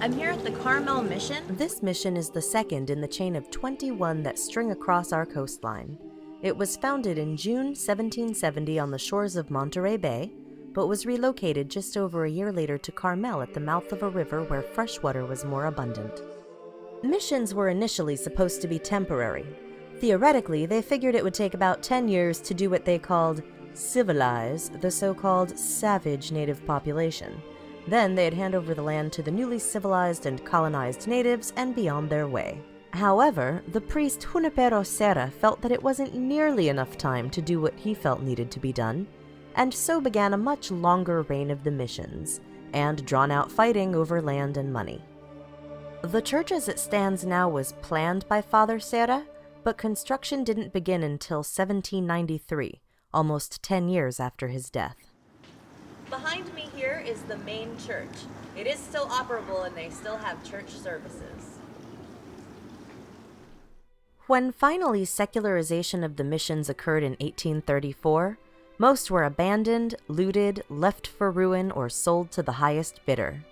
I'm here at the Carmel Mission. This mission is the second in the chain of 21 that string across our coastline. It was founded in June 1770 on the shores of Monterey Bay, but was relocated just over a year later to Carmel at the mouth of a river where fresh water was more abundant. Missions were initially supposed to be temporary. Theoretically, they figured it would take about 10 years to do what they called civilize the so-called savage native population. Then they'd hand over the land to the newly civilized and colonized natives and be on their way. However, the priest Junipero Serra felt that it wasn't nearly enough time to do what he felt needed to be done, and so began a much longer reign of the missions, and drawn-out fighting over land and money. The church as it stands now was planned by Father Serra, but construction didn't begin until 1793, almost 10 years after his death. Behind me here is the main church. It is still operable and they still have church services. When finally secularization of the missions occurred in 1834, most were abandoned, looted, left for ruin, or sold to the highest bidder.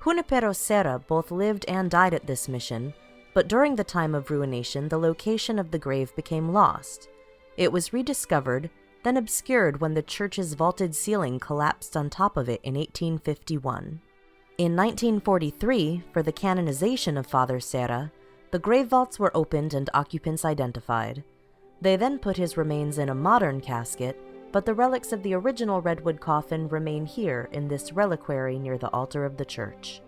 Junipero Serra both lived and died at this mission, but during the time of ruination, the location of the grave became lost. It was rediscovered, then obscured when the church's vaulted ceiling collapsed on top of it in 1851. In 1943, for the canonization of Father Serra, the grave vaults were opened and occupants identified. They then put his remains in a modern casket, but the relics of the original redwood coffin remain here in this reliquary near the altar of the church.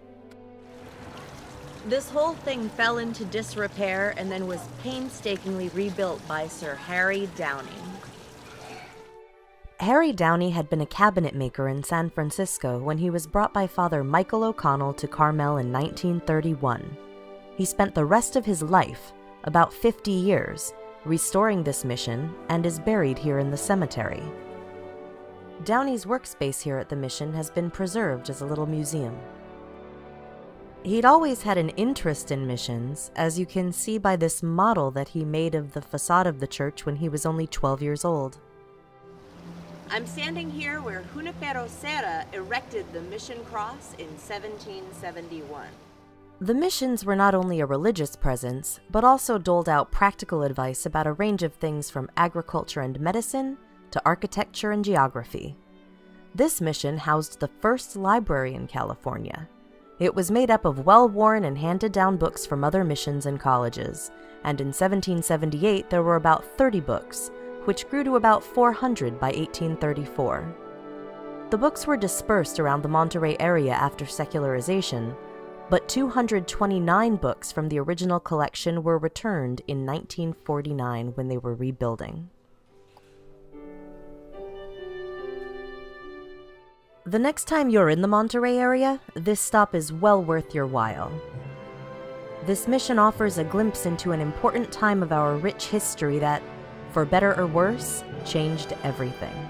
This whole thing fell into disrepair and then was painstakingly rebuilt by Sir Harry Downie. Harry Downie had been a cabinet maker in San Francisco when he was brought by Father Michael O'Connell to Carmel in 1931. He spent the rest of his life, about 50 years, restoring this mission and is buried here in the cemetery. Downie's workspace here at the mission has been preserved as a little museum. He'd always had an interest in missions, as you can see by this model that he made of the facade of the church when he was only 12 years old. I'm standing here where Junipero Serra erected the mission cross in 1771. The missions were not only a religious presence, but also doled out practical advice about a range of things from agriculture and medicine to architecture and geography. This mission housed the first library in California. It was made up of well-worn and handed-down books from other missions and colleges, and in 1778 there were about 30 books, which grew to about 400 by 1834. The books were dispersed around the Monterey area after secularization, but 229 books from the original collection were returned in 1949 when they were rebuilding. The next time you're in the Monterey area, this stop is well worth your while. This mission offers a glimpse into an important time of our rich history that, for better or worse, changed everything.